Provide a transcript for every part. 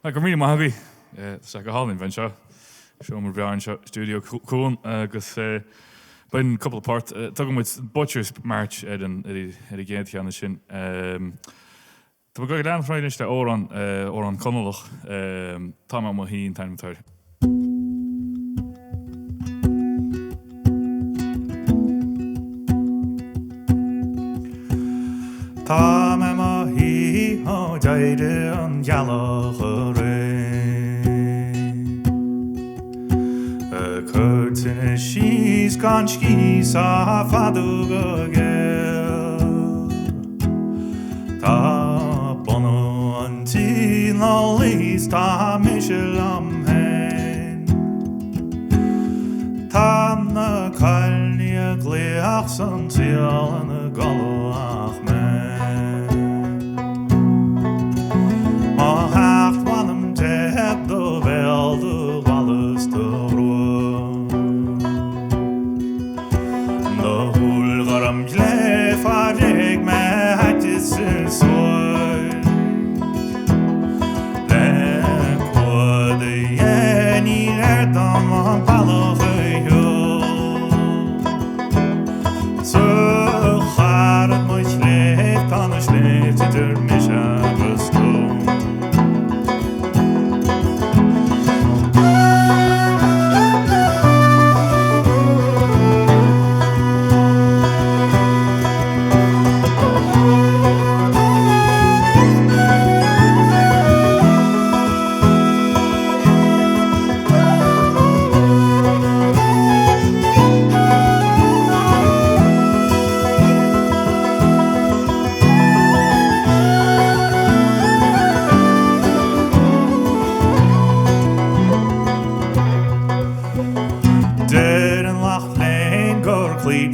Go mí maithagaí sa go hálainn bhain seo mar bhearn Stiúideo Cuan agus bain couple of part tugam with Butcher's March an géad cheanna sin. Tá go lean freidir de ó an conalach tá má híín taimtáir. Tá me má hí ó deide an gealach a ré Curtha síos gan scís a fadú go géal Tá bunú an tí ná lís tá miisiil am hain Tá na cailní a gléach san tíal an a galach me Má hacht wanam teb do bhel do wallis do roa No húl garam léf a réig me hættis i sóil Le quad a dhéní dam an ballach a hiúil So charad mo sléf tan a sléf tidir mis agus tó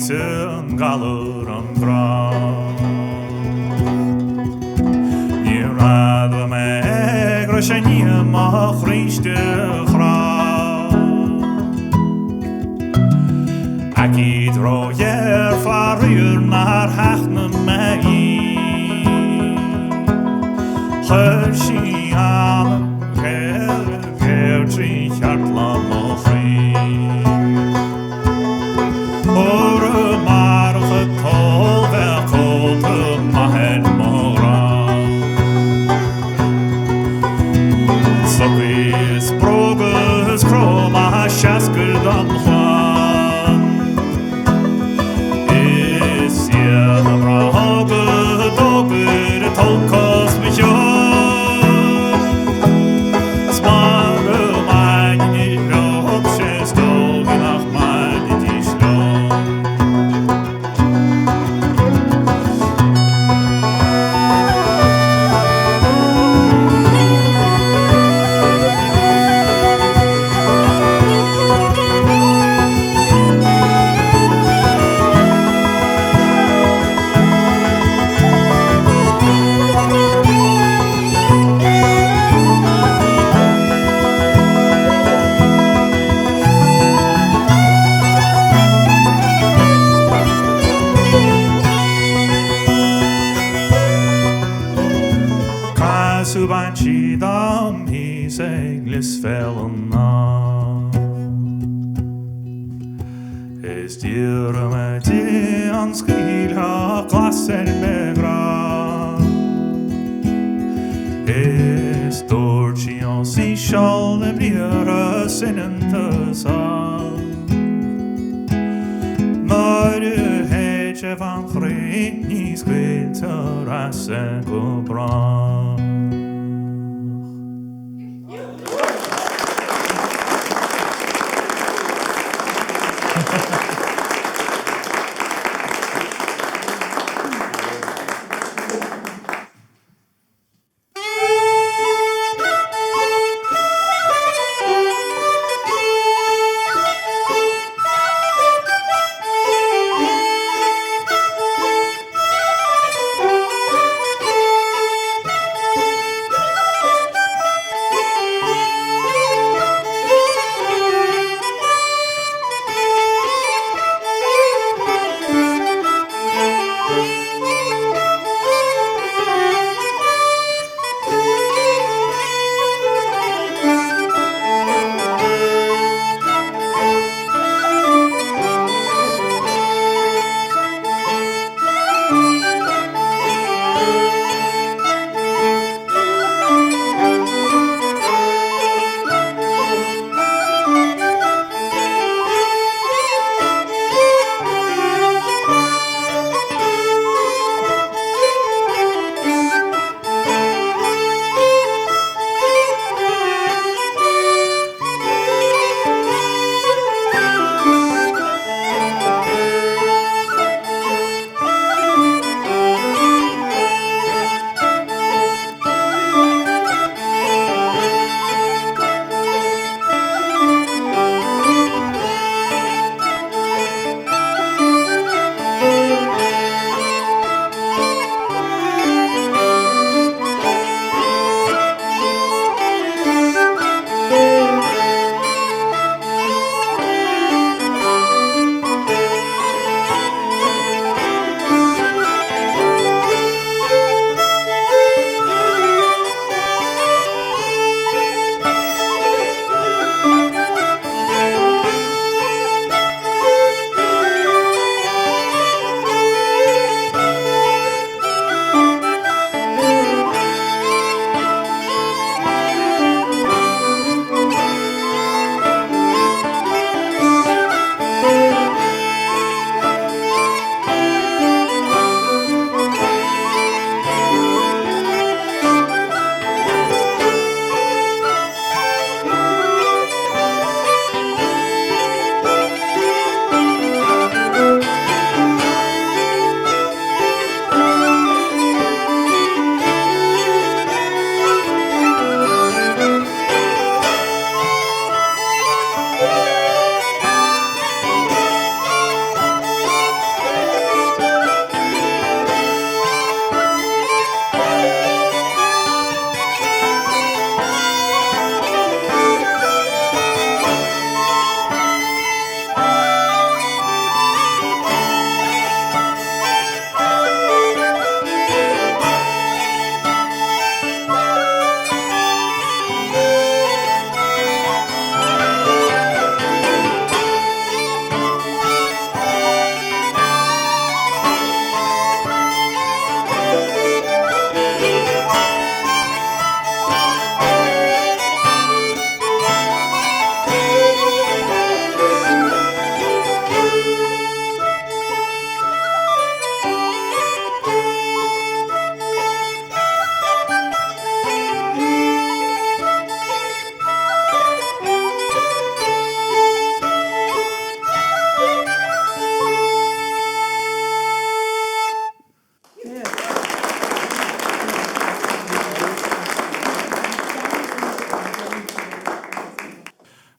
An galúr an bra Ní rada me gra sé ní má chríiste chrá Aki dro dhéir faríúr nar heachna me í Chur sí an géir trí cheartlan má chrí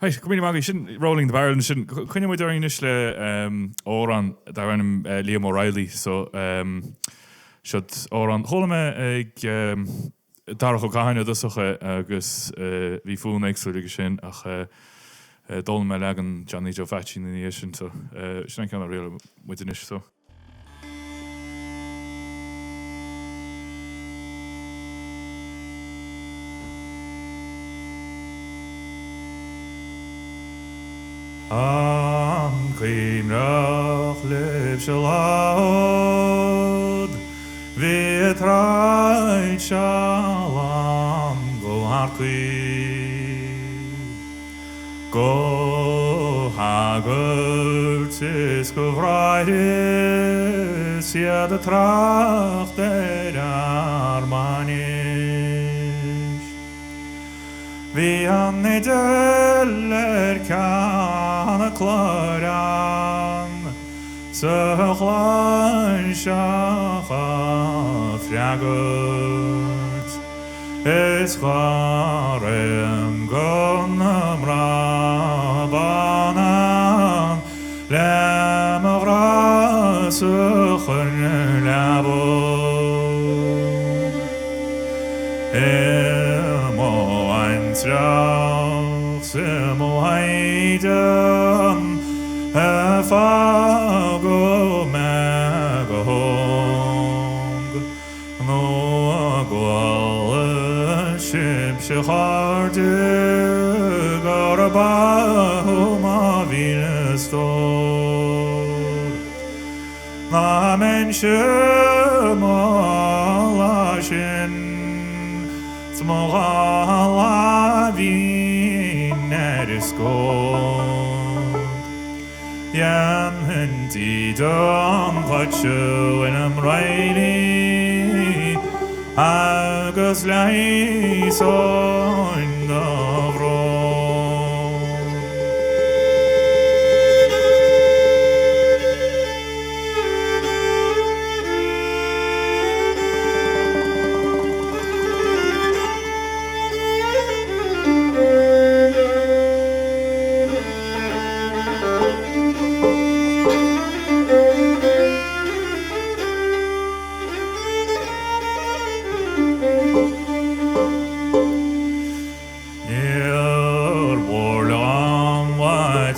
Hey, come in, Maggie. Shouldn't rolling the barrel. Shouldn't. Can you during this Oran Darren Liam O'Reilly? So should Oran Holme Darach O'Cahana Dusoche Gus Vifu next to the Gishin Ach Dolm Malagan Johnny Joe Fachi in the Asian. So shouldn't kind of real with the niche so. Am Cymrach lib shalad Vi tsraith shalom gcomhar Go hagurt is gofraidis Iad Gaeltachta Déardaoin Vi an can clár clár freagurt is chwarem banan lem gras labo tsraith fago magong no gwal ship shecharde garbahu ma vilstor na menshim alashin smogala vin scoth Jan hunti don vachu in Reilly agus leis on the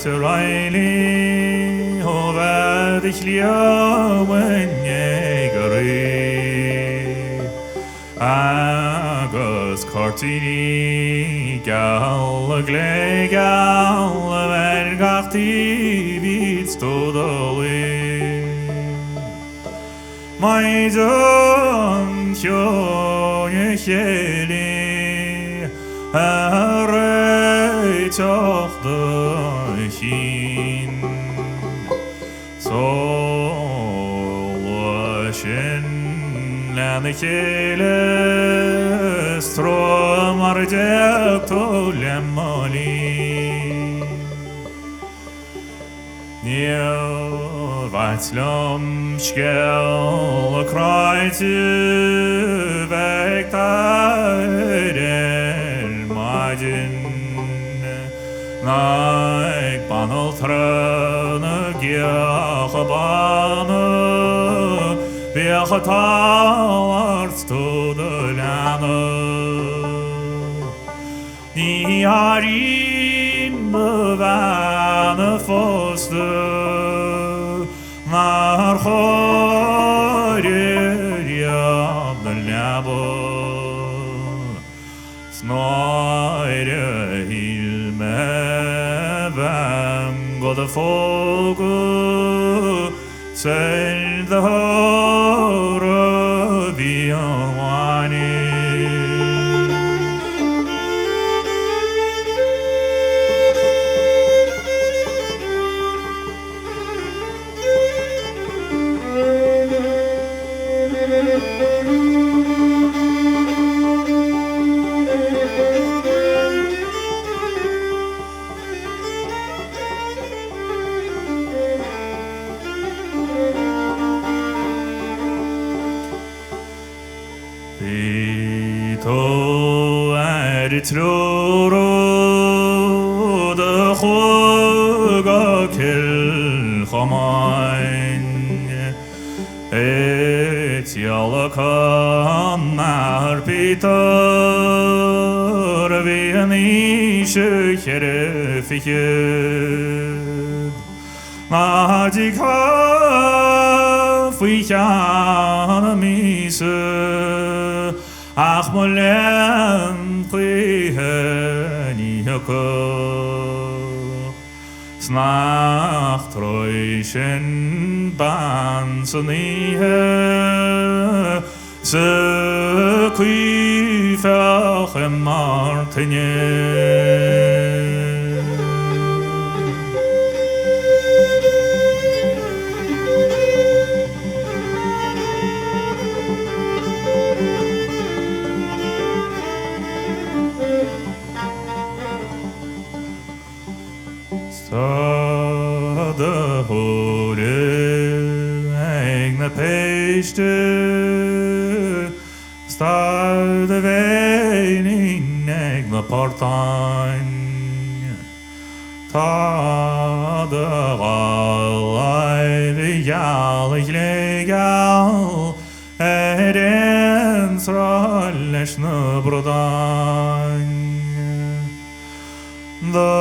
Reilly over the Stiúideo agus Curtha Gaeltachta Déardaoin gachti vid my son cheoil so lashin lan strom ardecto lemoli Near Vatlum Schkel Kreite Vektaden Majin Naik Banal Trane Giachabane Viachatalart to the Lane Niarim Bevane Foster Naar Chorir Yab the Labo Snoire Hilme Vam God the Fogo Send the Horror Viawani Tror خوگا کل خماین اتیالا کان نهر پیتر ویمیشه کره فکر ماجیک ها فیکان میسه اخملن قیهنی هکو Snacht treuschen banzenihe se qui felche martinje de hore eigne peiste star de vein eigne partain ta de galai jalig legal tsraith brodain de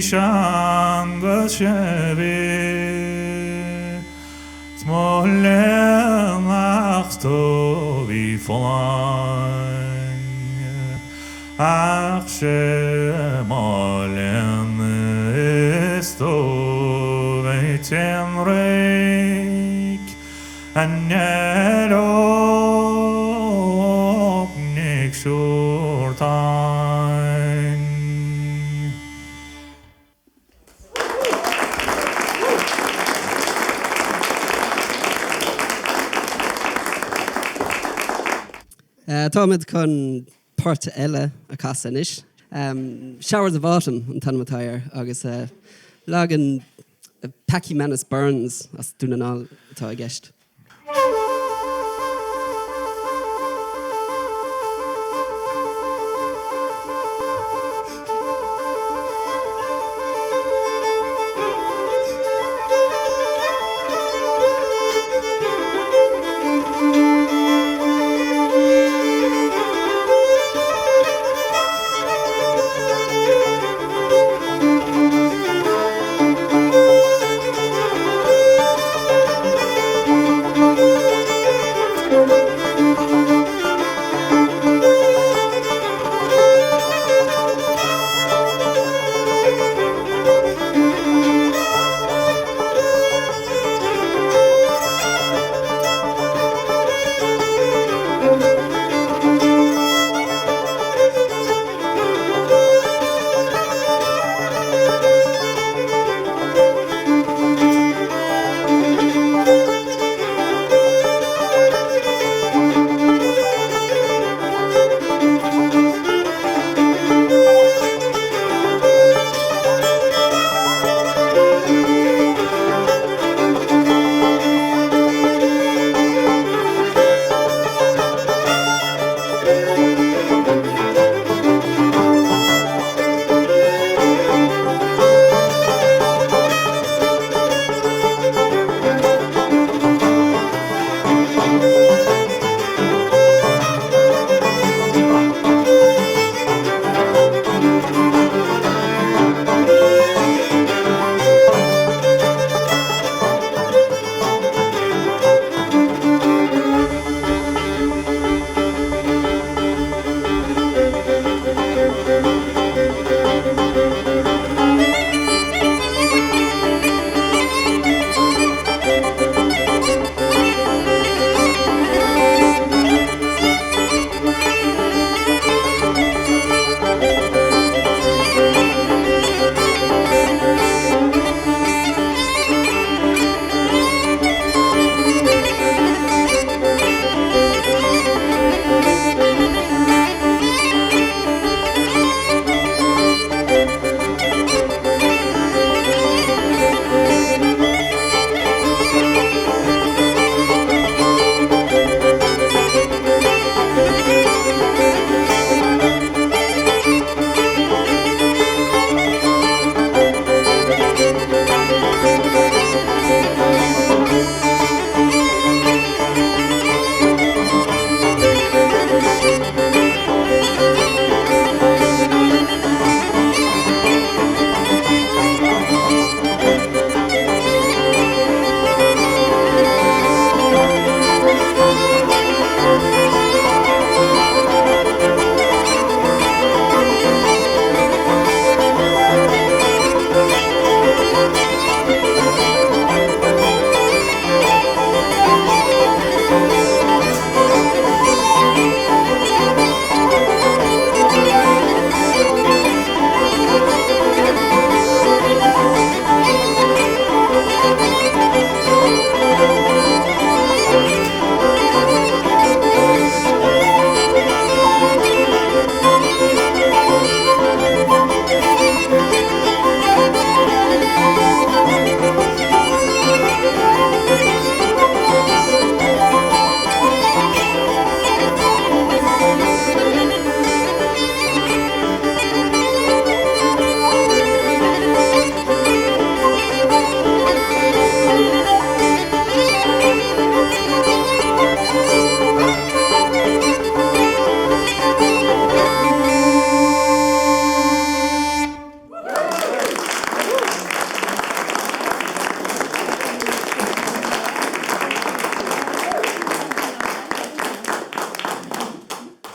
Shangas sheve smolen achsto vi flying achshe molen esto vetenrik anero nik shortain. Táimid chun páirte eile a casanis. Showers of Autumn an tanmathair agus lagan Packy Menace Burns as dúnanáil atá a gceist.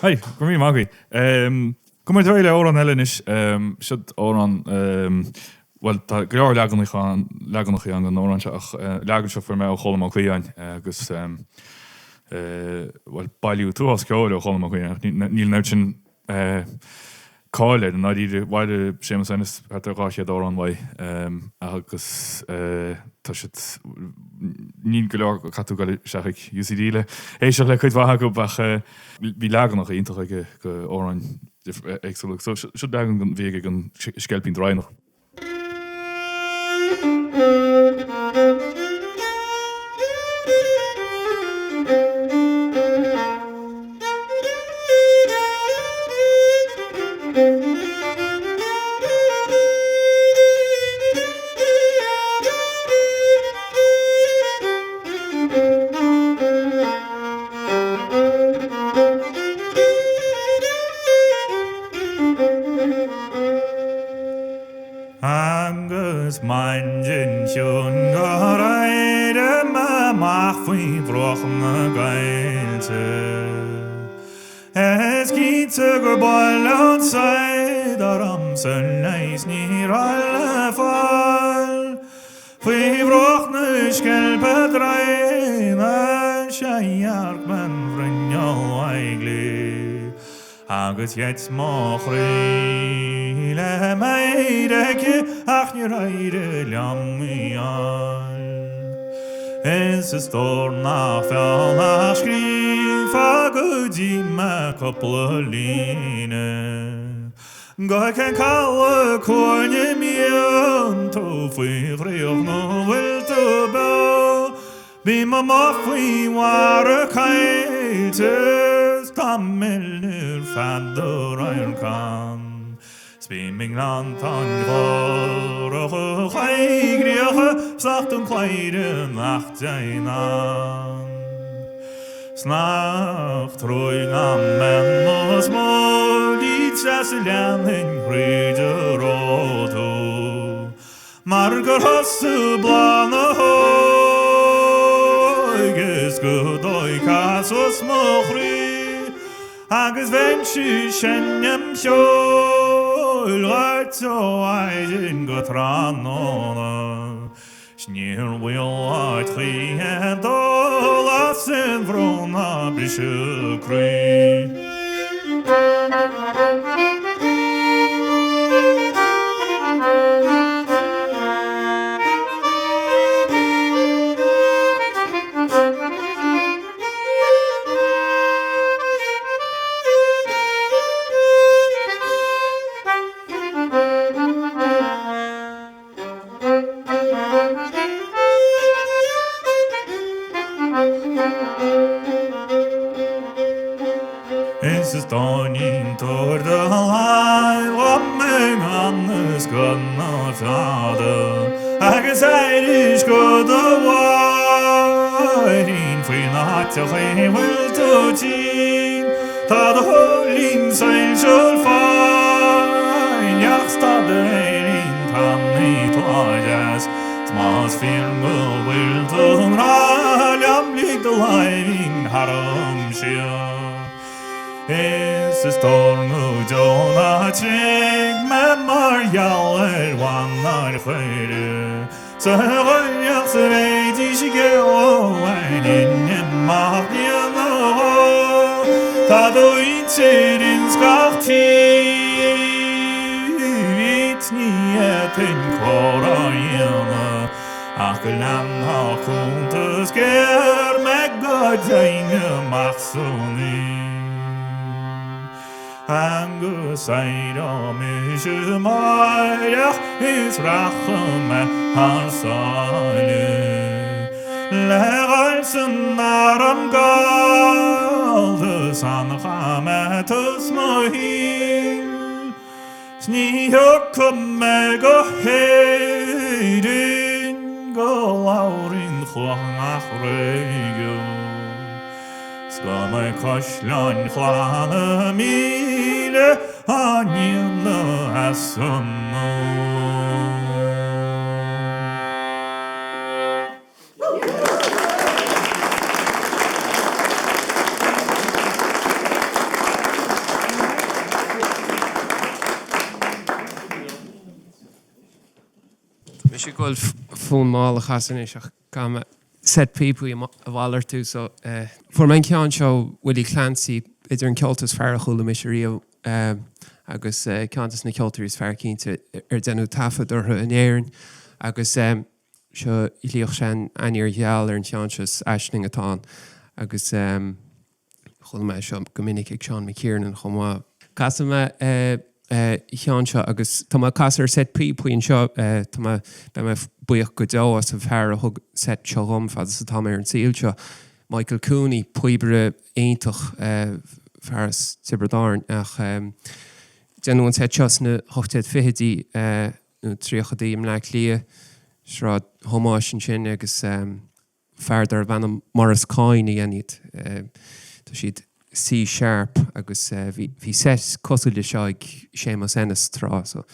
Hey, kom hier, Maggie. Kom maar terwijl oran hellen is. Zit oran. Wel, dat graag lagen nog aan de orange. Lagen zo voor mij ook allemaal kwijt. Dus wel palju toe als koude ook allemaal kwijt. Niet nuitje koude. En dat die waarde zijn zijn is het er raakje door aan wij. Dus dat het niet klaar gaat ook zeg ik. Je ziet die. Hey, zeg ik het waar ik op weg. Wie lagen nog in toch ik oran. Excellent. Zo dagen weer ik een schelp in draai nog. Angus manjin sjön gareide ma mach fi brochne geilte. Es geht sogar bald outside daram sunleis nir alle fall. Fi brochne skelpe dreina sjajart man vrynjal eigli. Agus jetzt mach le meideke ach ni reide lammial. Es ist dort nach fel nach skrif a gudi ma koppeline. Ga kan kalle Coimisiún to fi vrioch no wil to ba. Bi ma maffi war kaites kammel fadder ein kan. Spimming land an grore heigrige sagt kleide nacht sein an. Snacht ruhig am mennos mol die Sicilian in grede rodo. Margar hasse blana hoiges godoi kasos mochri. Agus venshi shenyam cheoil so eisen gotranona. Sneer wil uitgrie en dolas en vrona bische krie. Es ist dann in Tor der Lai, wat mein anders gonna fade. Agus ich go the wide in fina hat ja will to teen. Ta the holin sein soll fein, ja sta der in tanni tojas. Smas film will to raljam lig the line haram shia. Es ist tornu jona chig memar yaler wanar khayre. Sahaya srei dishige o in mahdiyano. Tado in skachti vitnieten korayana. Aklam ha kuntes ger meggadjaine machsoni. Angus eidam is mairach is rachem har sale. Legalsen naram galdes anchametus mohin. Snihokum mega heidin golaurin chwach regio. Skama koshlan chlana mile anina asunno. she gold phone mall chasan come set people of all too so for my Cean show Willie Clancy is an Celtas Farachul Misherio agus Ceantas na Celtaris Farkinte denu tafad or an Éireann agus seo ilioch sean anir geall an Ceantas ashning atá agus chulma seo gomininic ag Sean McKieran an chomá Casama Cean seo agus tá casar set puoin seo tá be buoch go dó as a bhear a thug set seom fad sa tá ar an síl seo Michael Cooney puibre éintach fearras Tiberdáin ach denú an set seos na hochtéad fihidí nó tríochadaí im le lia srád homáis sin agus feardar bhena Morris Coyne i dhéanamh tá siad C sharp agus bhí set cosúil seo ag Seamus Ennis trá so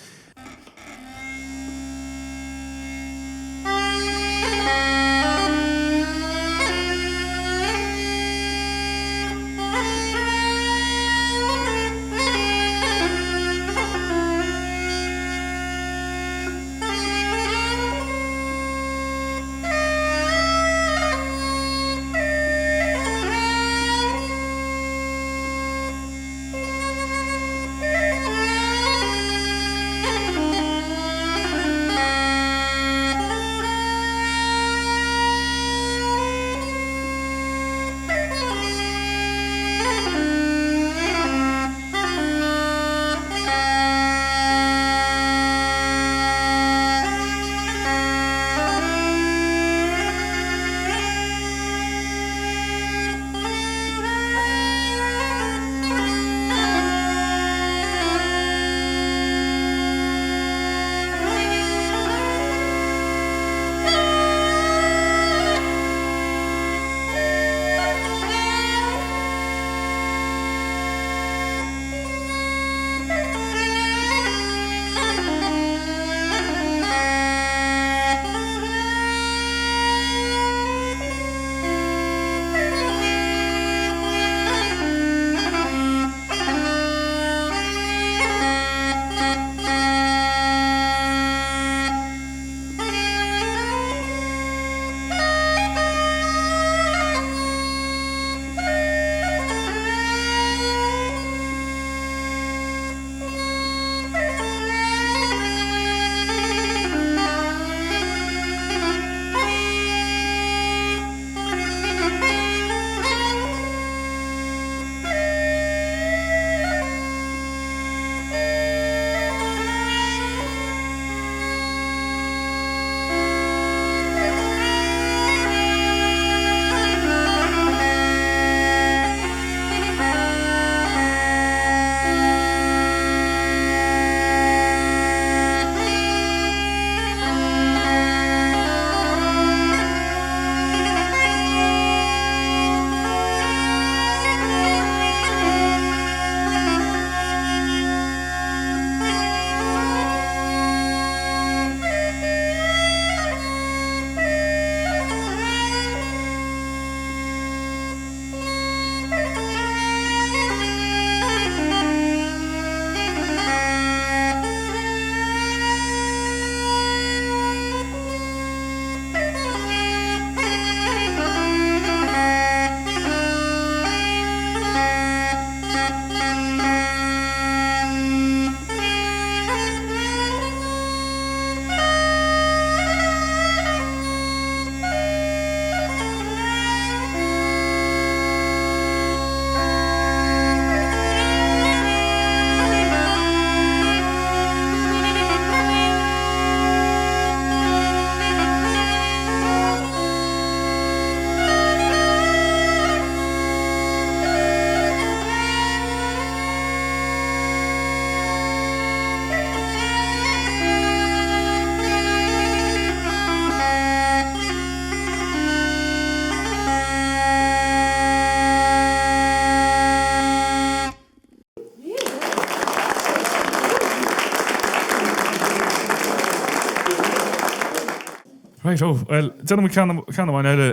Right, oh, well, dyna mi can o'n eile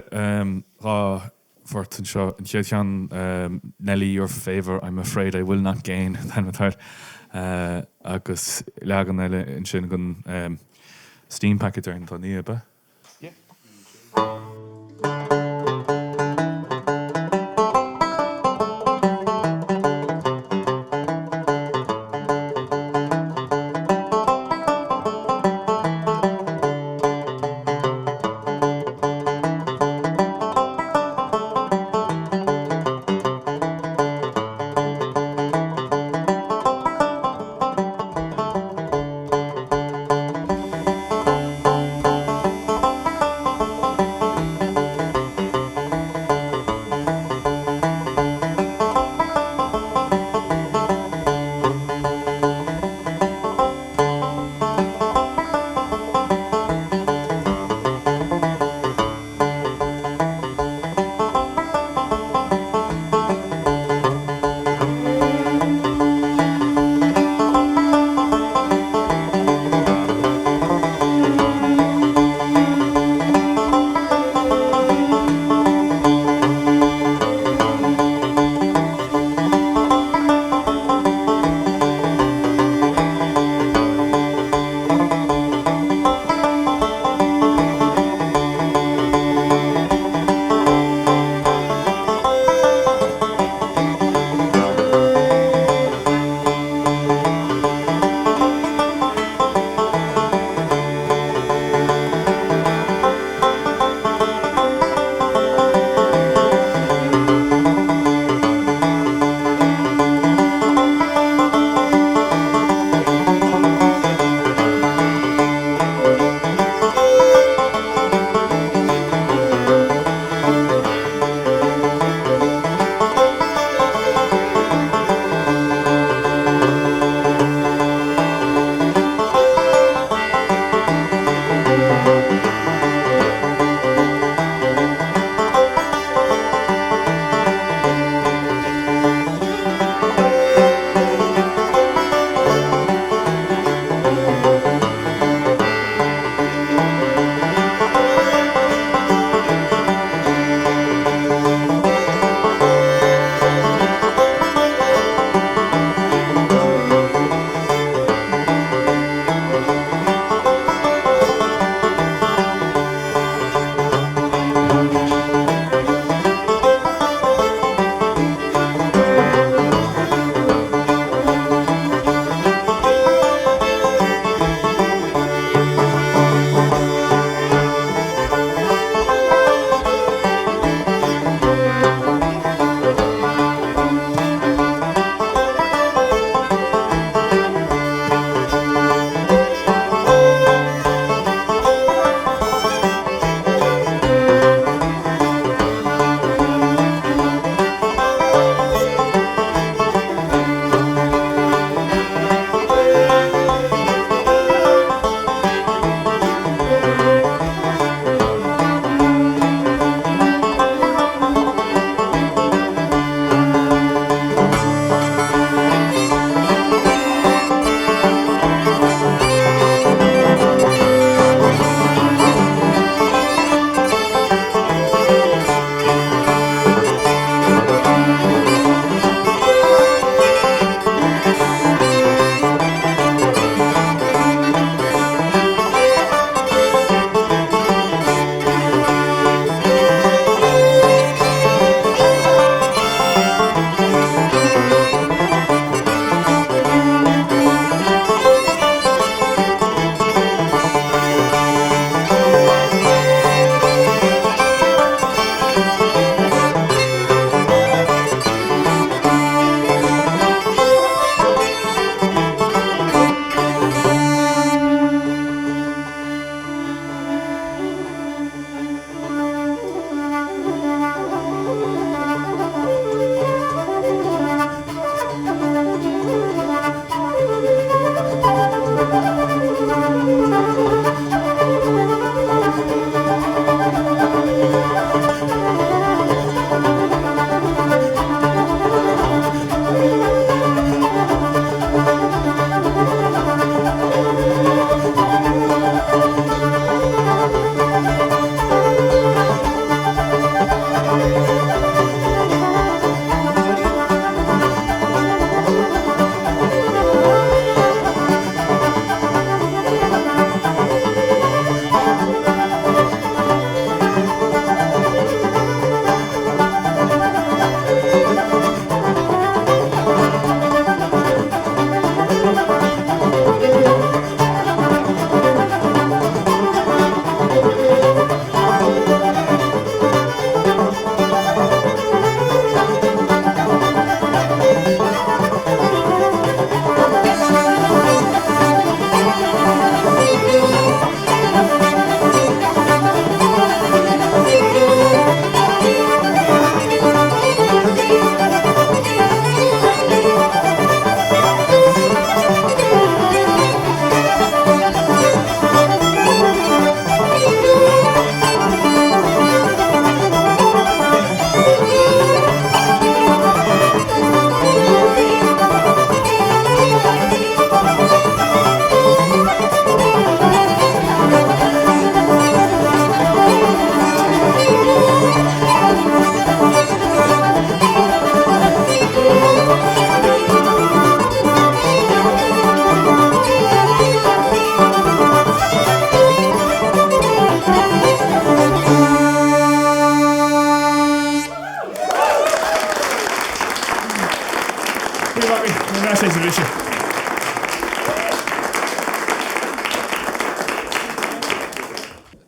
rá fort yn sio, yn siad can Nelly, your favour, I'm afraid I will not gain, then with her. Agus legan eile yn sin gun steam packet ar an tá ní ba.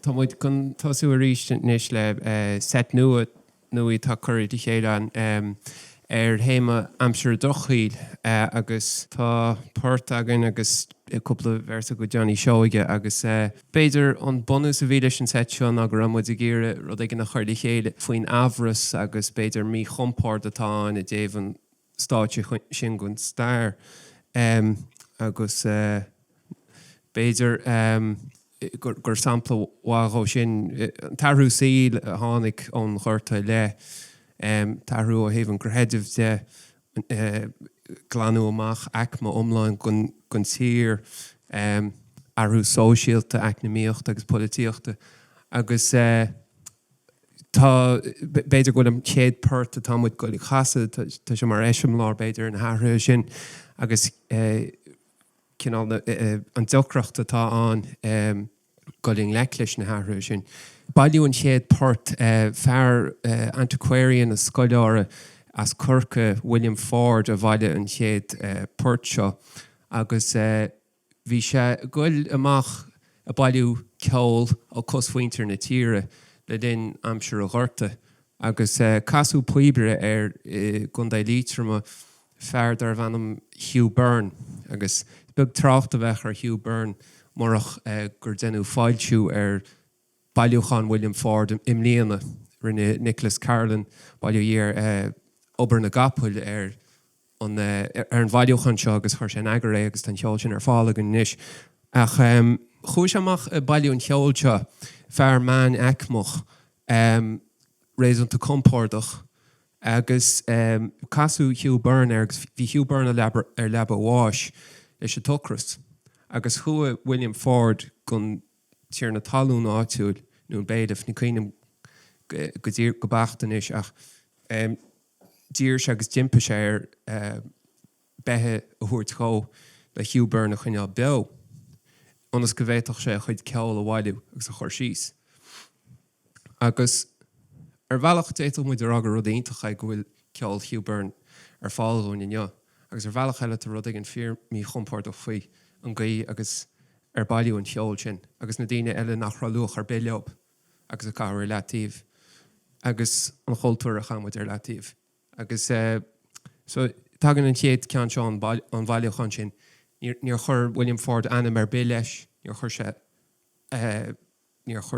Tá muid chun tosaú a ríist níos le set nua tá cuirí chéile héime amsir dochaíl agus tá páirt agan agus cúpla versa go Johnny seoige agus beidir an bonus a bhí leis an set seo a gur muid a ggéire rud ag na chuirla chéile faoin amhras agus beidir mí chompáir atá i déobhann státe sin gon stair agus beidir gur sampla bháthó sin tarú síl a tháinig ón Curtha le tarú a héhann gur heidirh de glanú amach acma omláin gon tír arú sóisialta eacnamíochta agus polítíochta agus tá beidir go am chéad páirt a támuid go chaasa tá sé mar éisiom lár beidir an ththra sin agus an docreacht atá an goling leis na ththra sin. Bailú an chéad páirt fear antiquarian a scoileára as Curtha William Ford a bhaile an chéad páirt seo agus bhí sé goil amach a bailú ceol ó cosfuintear na tíre le linn amsir a Curtha agus casú puibre gundai lítrama fear dar bhanam Hugh Byrne agus bug trácht a bheith ar Hugh Byrne marach gur denú fáiltiú bailúchan William Ford im líana rinne Nicholas Carlin bailú dhéar obair na gapúil an bhailúchan seo agus chuir sé agur agus tan cheol sin fála an níis ach chúis amach bailú an cheol seo fear man eicmach rééisúnta compárdach agus casú Hugh Byrne agus bhí Hugh Byrne leba bháis leis a tocras agus chua William Ford gon tíar na talún áitiúil nó béidir ní cuiinem go dtír go bachtain is ach dír se agus dimpa sé bethe a thuairtá le Hugh Byrne a chuine be anas go bhhéach sé chuid ceol a bhailú agus a chuir síos. Agus bhealach détal muid agur rud aontacha go bhfuil ceol Hugh Byrne fáilún inneo agus bhealach eile a rud ag an fear mí chompáir do faoi an gaí agus bailú an cheol sin agus na daine eile nach chraoladh ar béleob agus a cáir latíh agus an choultúir a chamuid latíh agus so tagan an chéad cean seo an bhailúchan sin níor chur William Ford anam ar bé leis níor chur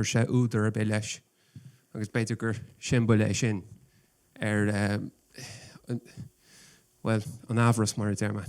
sé údar ar bé leis agus beidir gur simbol é sin well an amhras mar a derma.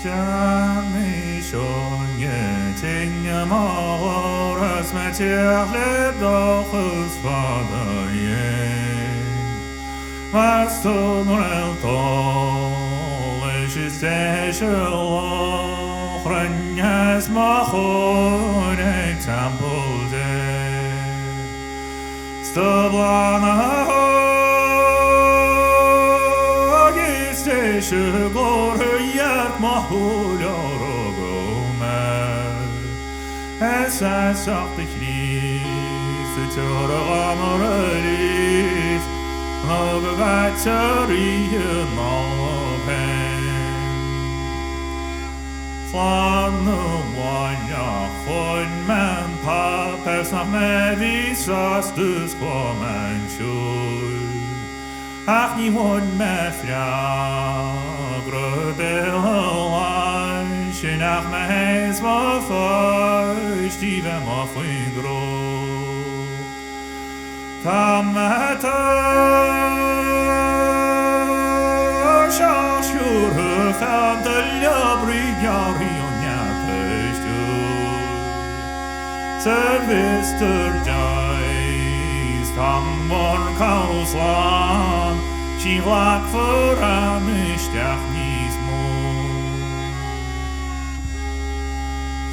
Cúigiú tinge máras me teachlib dochus fada Maston reltol is deisio Rynjas machor eg tampol de Styblan agis deisio gloriart mahol As op de knies, de tjore amorelies, nog batterieën op hen. Van de wanja van mijn pap, is nog met wie zoals dus kwam en school. Ach, niet wordt met vrouw, grote je nach me heis ma feucht, die wem auf ein Gro. Tamata, schach jure, fante liabrigari und nyatest du. Servister geist, am morn kauslan, schivlak voran, ich stach nies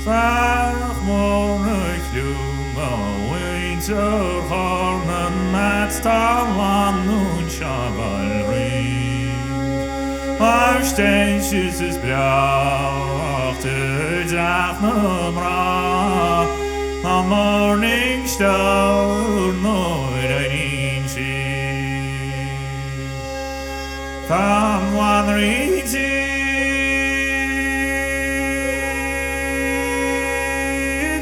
Sag morgen klunga winter harnen met stallan und schabalring. Our steentjes is bracht de dag bra. Am morning star nooit een inzien. Tam wandering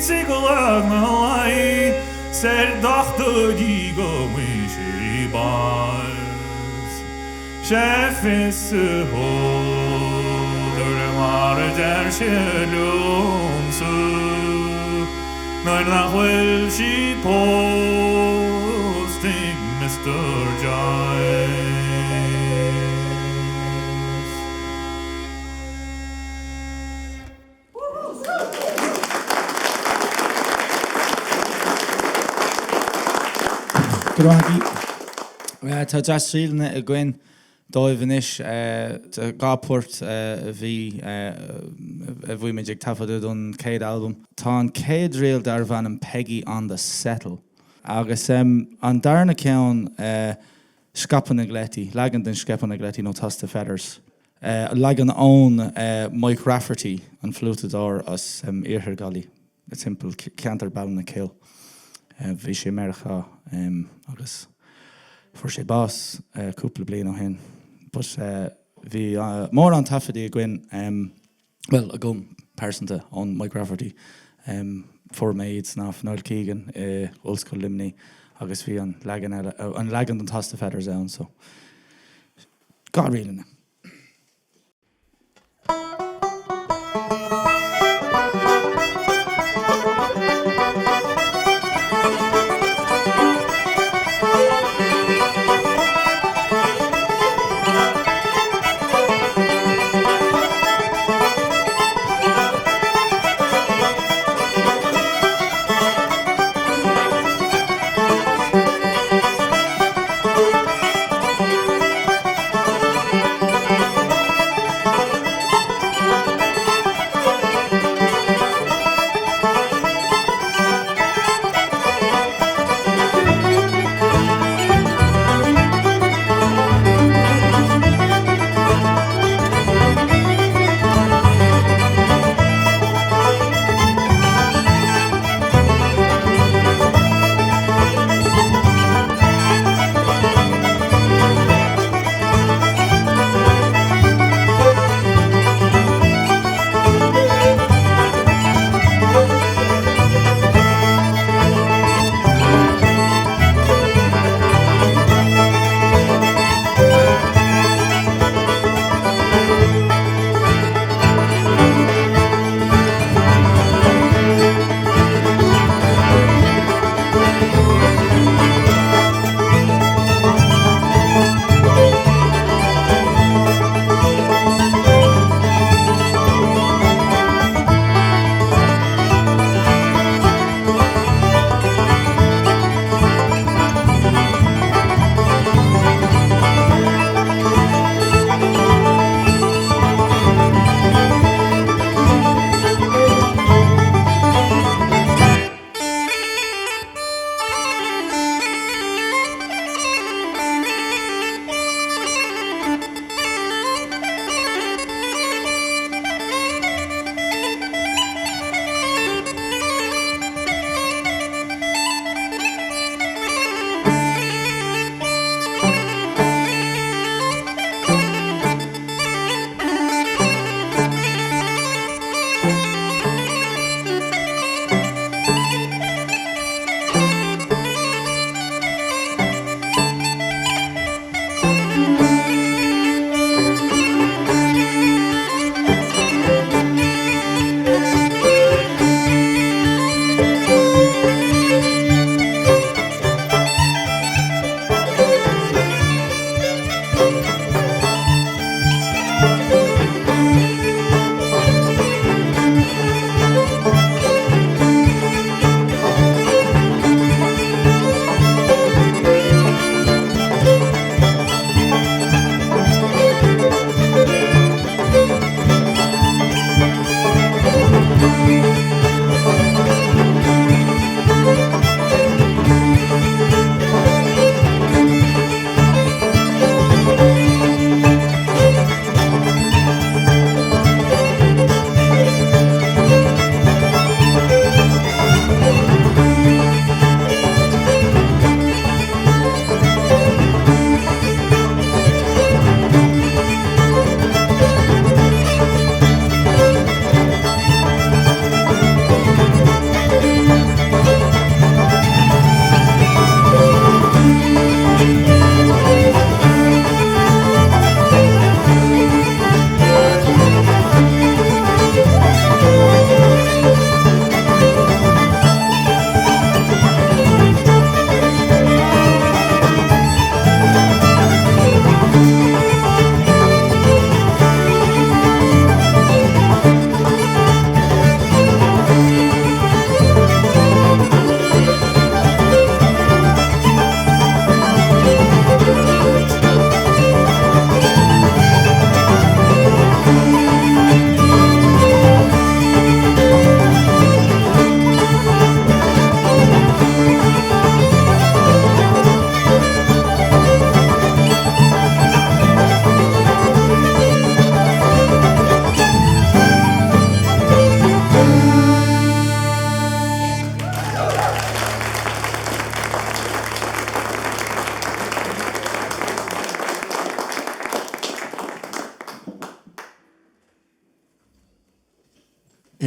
Sigurd malai ser dochter die Coimisiún bars Chef is holder maar der shalom so Nein will she posting Mr. Giles Gragi. Tá deasríilna a gcuin dóibhanis de gáport bhí a bhí me ag tafadú don céad album. Tá an céad réal Déardaoin an Peggy on the Settle. Agus an darna ceann scapan ag leti, legan den scapan ag leti nó Tasta Feathers. Legan ón Mike Rafferty an flútadár as Iarthar Gali. Simple ceantar bail na céil. Bhí sé mercha agus for sé bás cúpla bliain ó hen. But bhí mór an tafadaí a gcuin well a gom persanta ón Mike Rafferty for maids ná Noel Keegan Ulscoil Limni agus bhí an legan an Tasta Feathers ann so gá rialna.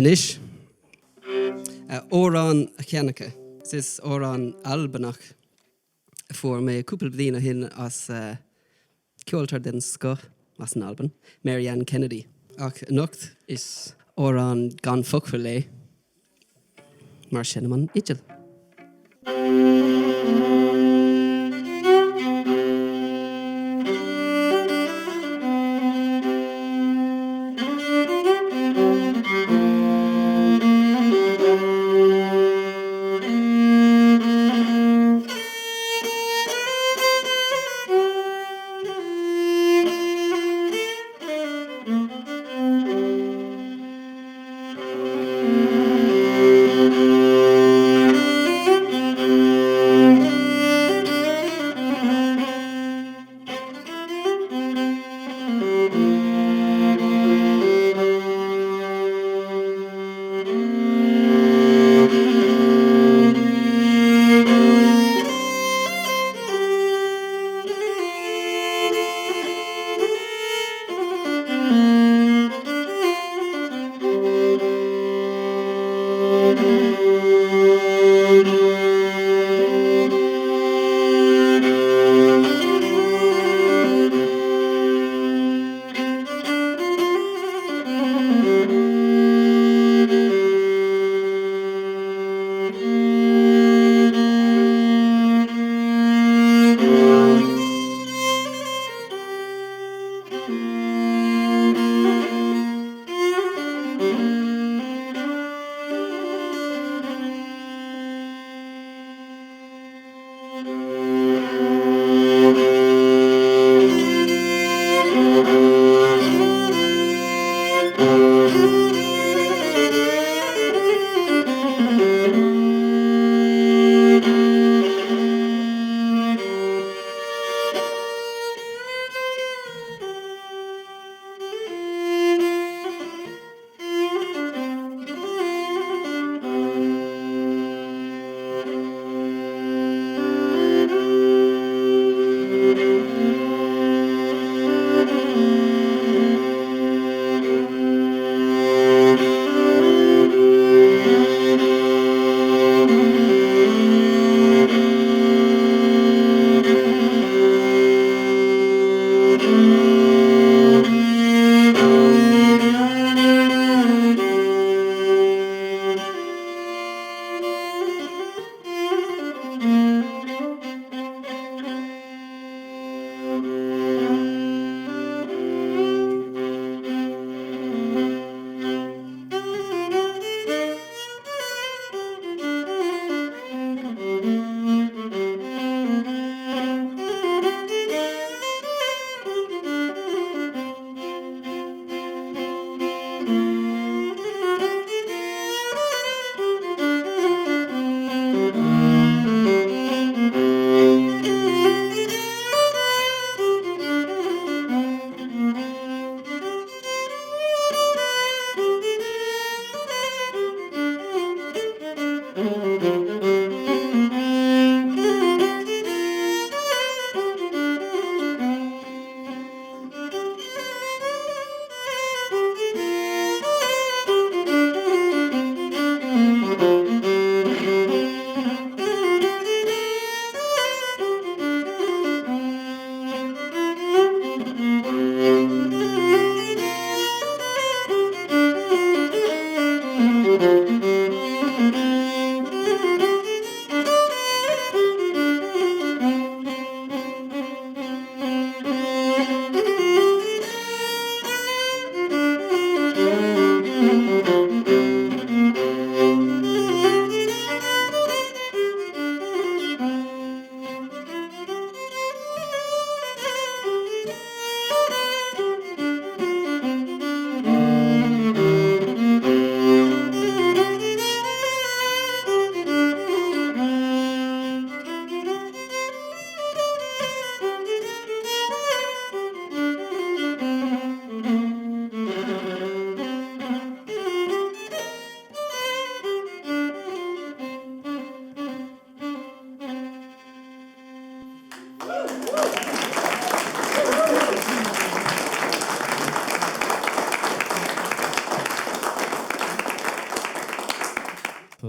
Inis órán a cheannacha. Is órán albanach fuair mé cúpla bliana hin as ceoltar den scoth as an Alban, Marianne Kennedy. Ach nocht is órán gan fogfuil lé mar sin man itil.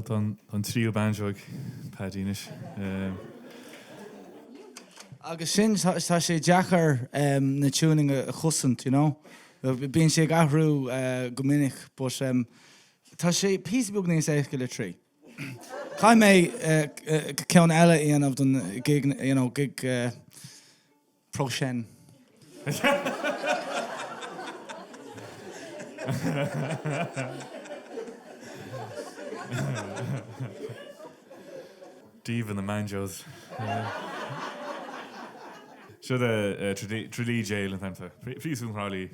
an tríú banjoig padínis. Agus sin tá sé deachar na tuning a chusant, you know. Bíonn sé gahrú go minic, but tá sé písbug níos éice le trí. Cai mé ceann eile íanamh don gig, you know, gig proshen. Dave and the Manjos. Should a Tralee jail and time. Please, Harley.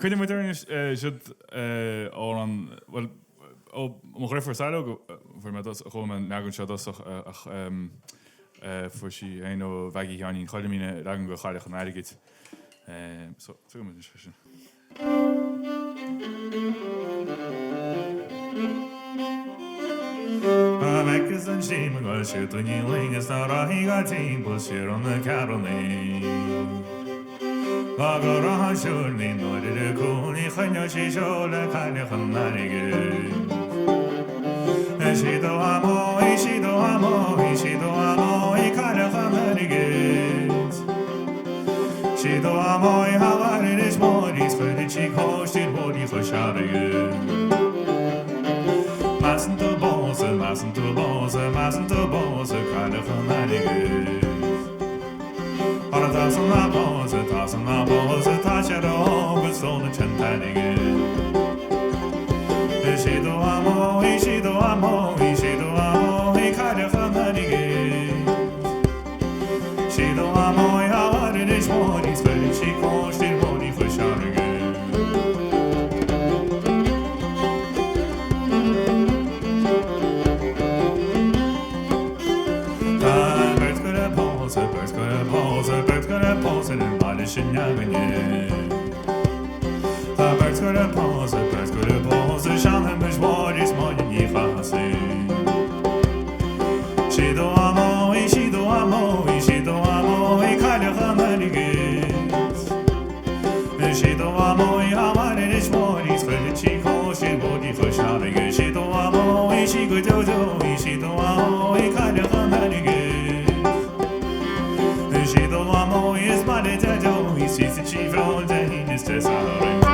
Cuine moderne should on well mo refer salo for me das gewoon nagun should das for she I know vagi hani cholimine lagen go chale gaan git so mo discussion Avec is an shame go shoot the kneeling is not a he got team bullshit on the Caroline Agora shurni no de kuni khanya shi shola khane khanarige Shido amo ikale khanarige Shido amo hawarin is moris khode chi khostin bodi khosharige Massen to bose khane khanarige Alla ta som la pose, ta kjero, bestående kjentendige. Ishido amo, ishido amo, ishido amo, I kalle fammendige. Ishido amo, I har det I små, I spiller kikor, stil båd I forskjærlige. Pose, den alle skinjagene. Ta berskere pose, sjanne med svår I smågen I fase. Shido amo, I kalle hammerigis. Shido amo, I hammer I svår, I spiller chiko, shibod I forskjærlige. Shido amo, I shigo jojo, I shido amo, I kalle hammerigis. Shido amo is mare jajo, he sees the chief roll, then he is tesauring.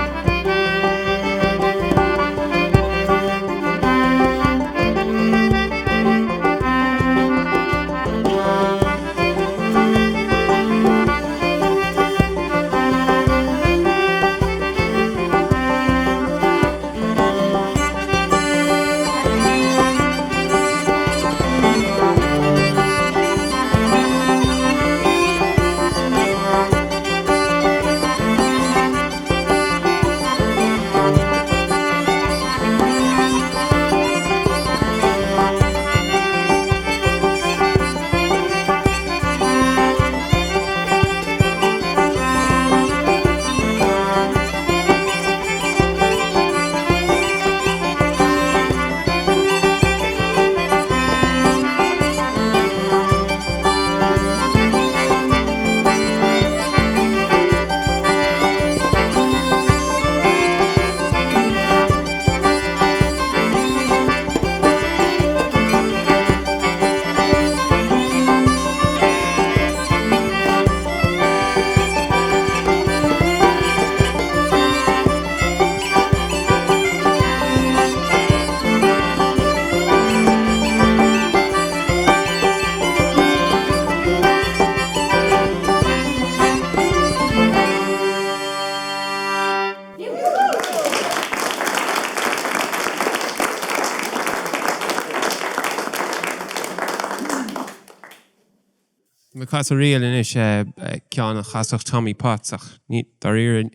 Because a real in is ceanna chasach Tommy Potts ach ní dar ír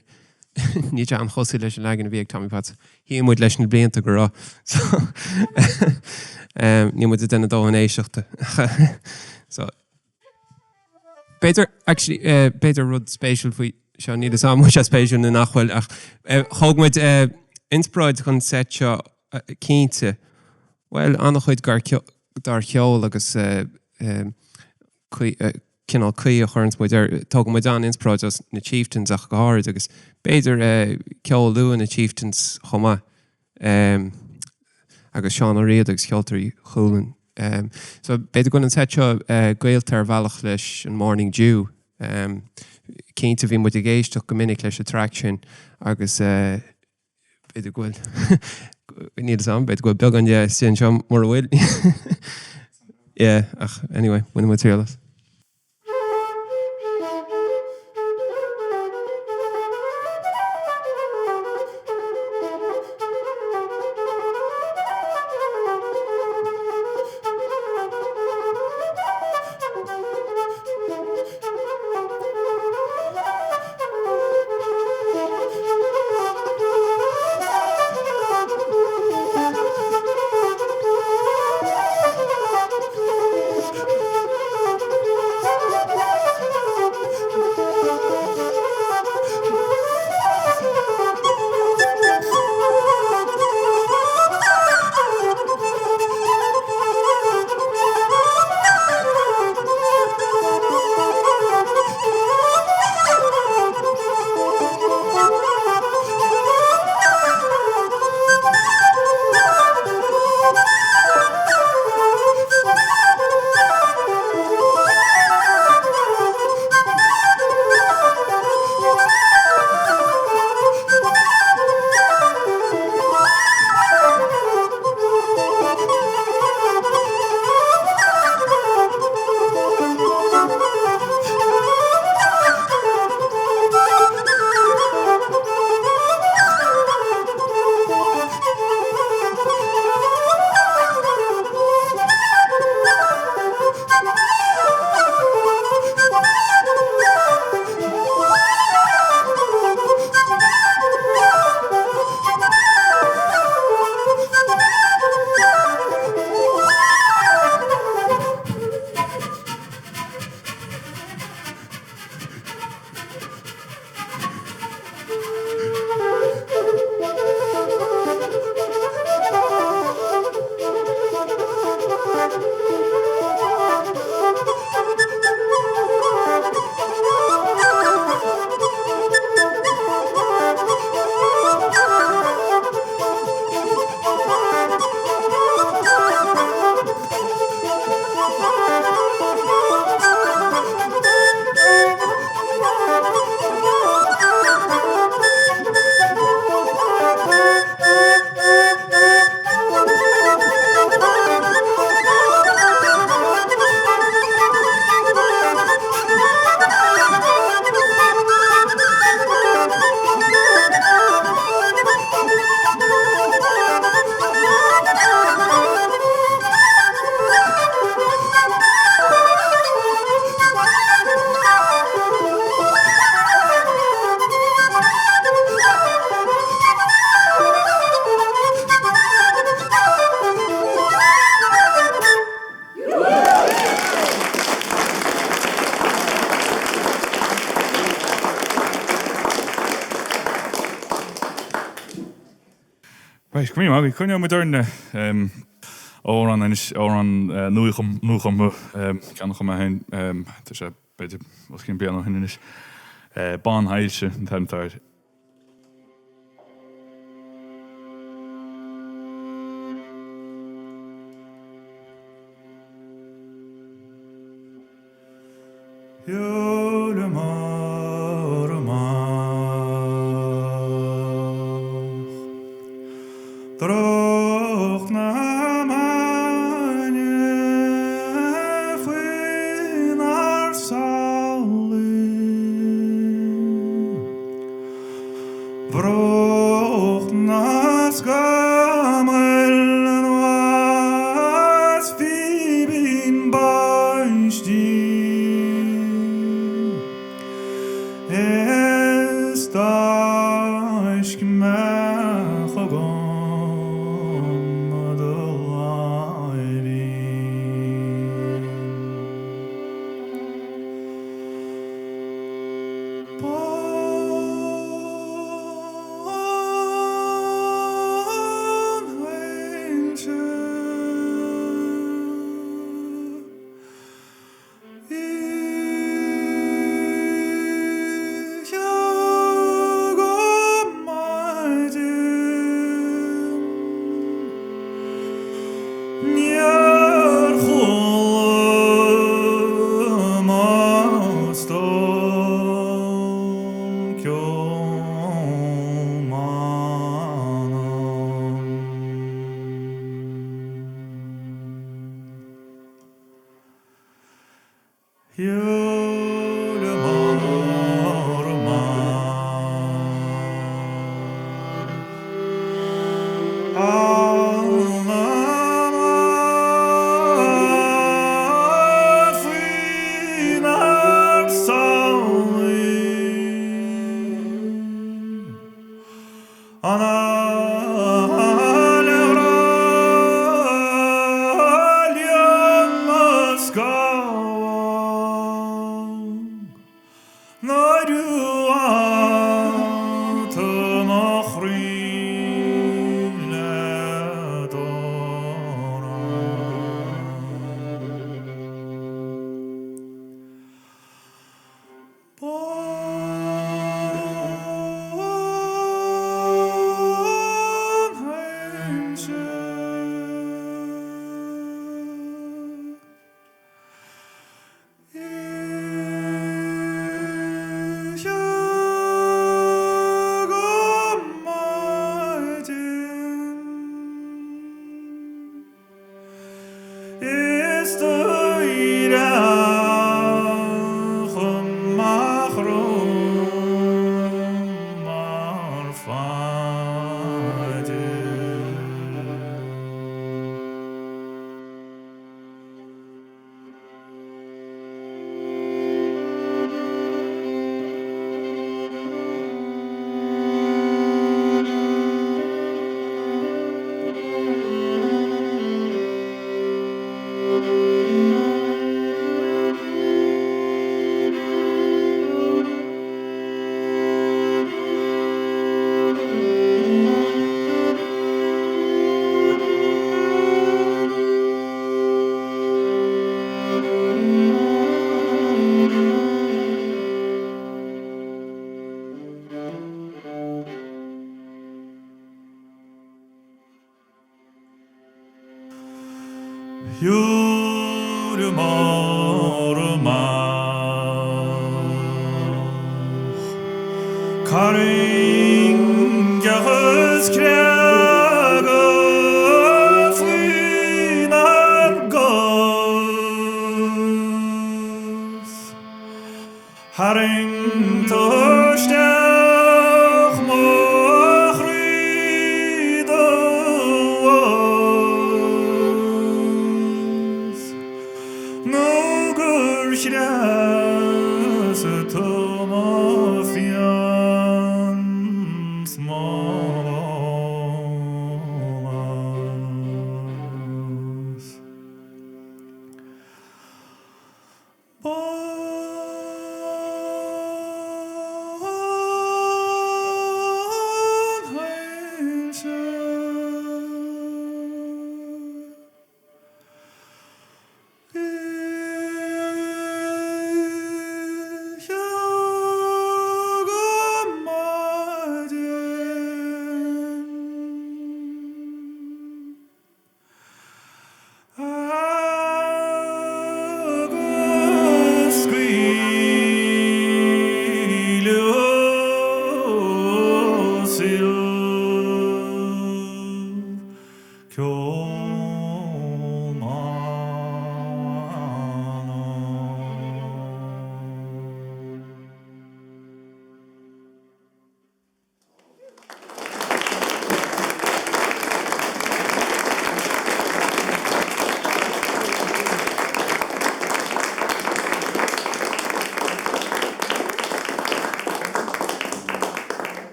ní an chosí leis an legan a bhíag Tommy Potts. Hí muid leis na blianta go rá. So ní muid denna dóhan éiseachta. So Peter rud spéisial faoi seo ní is am muid a spéisial na nachhfuil ach thug muid inspráid chun set seo cínte. Well, annach chuid dar cheoil agus cinál cuí a churns muid tóg muid an inspráid as na chieftains ach go háir agus beidir ceoladh na chieftains chomá agus seán a réad agus ceoltarí chuúlann. So beidir gon an set seo Gaeltachta bhealach leis an morning dew. Cínta bhí muid a géisteach go minic leis a traction agus beidir gúil níl sam, beidir gúil beag an sin seo mar bhfuil. Yeah, anyway, when the materials. Right, come here, can you modern Oran nuchum kan nog maar heen. Het is beetje misschien bij nog in is baanheilse en daar.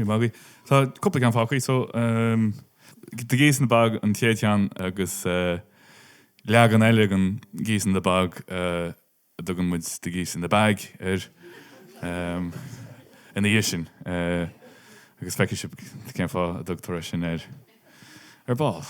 Maggie. So couple gan fácaí so de gées na bag an téan agus legan eile an gées na bag dogan muid de gées in de bag in de sin agus feice cén fá a doctor sin ball.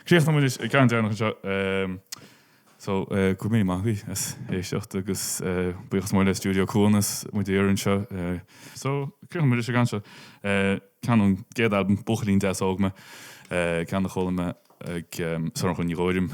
Críoch na muid cean dearnach seo so go mí maithí é seocht agus buchas móile Stiúideo Cuan mu éann seo so críoch muid sé gan seo cean an géad album buchalín 10 ágma cean na chola ag san chun ní róidim.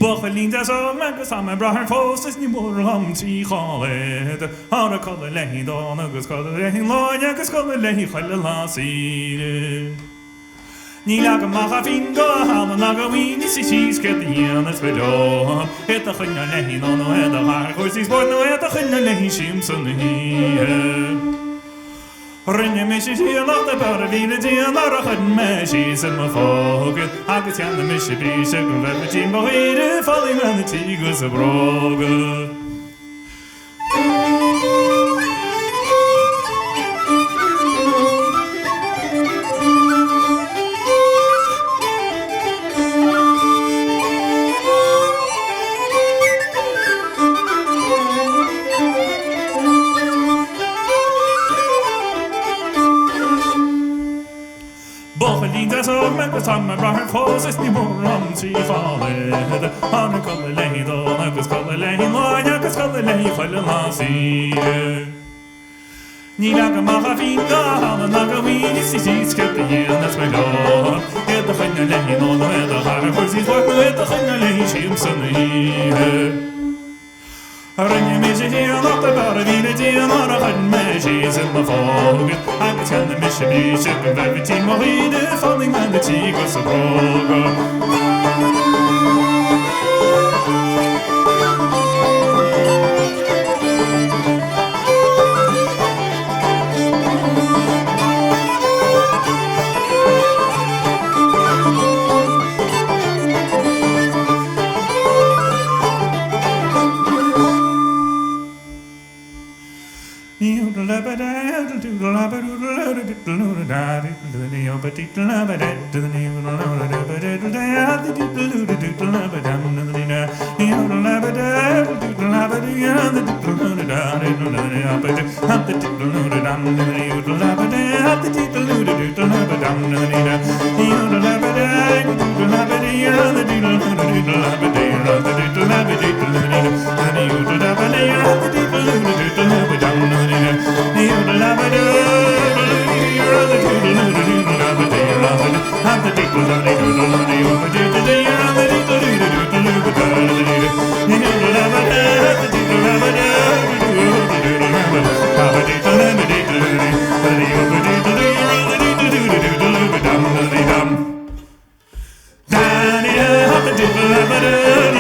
Bochalín des agus am brahar fóstas ní mór am tí cháid Har a colla leihí dán agus colla leihí láin agus colla leihí chaile lásíre Ní lega macha fin go hána naga víní sí sís get dhéanas bedó Het a chunne leihí ná nó het a haar chuirsís bort nó het a chunne leihí sim san hí Rinne me sé síl nach a bar a víle dían ar a chun me sí sem a fógad agus teanna me sé bí se go bheit tí bhíide fallí mena tí gus a brógad. Sam brahar fósas ní mór am tí cháid Har a colla leihí dán agus colla leihí láin agus colla leihí chaile lásíre Ní lega macha fin go hána naga víní sí sís get dhéanas bedó Het a chunne leihí ná nó het a haar chuirsís bort nó het a chunne leihí sim san hí Rinne me sé dían nach a bar a víle dían ar a chun me sí sem a fógad agus teanna me sé bí se go bheit tí bhíide fallí mena tí gus a brógad. Diddle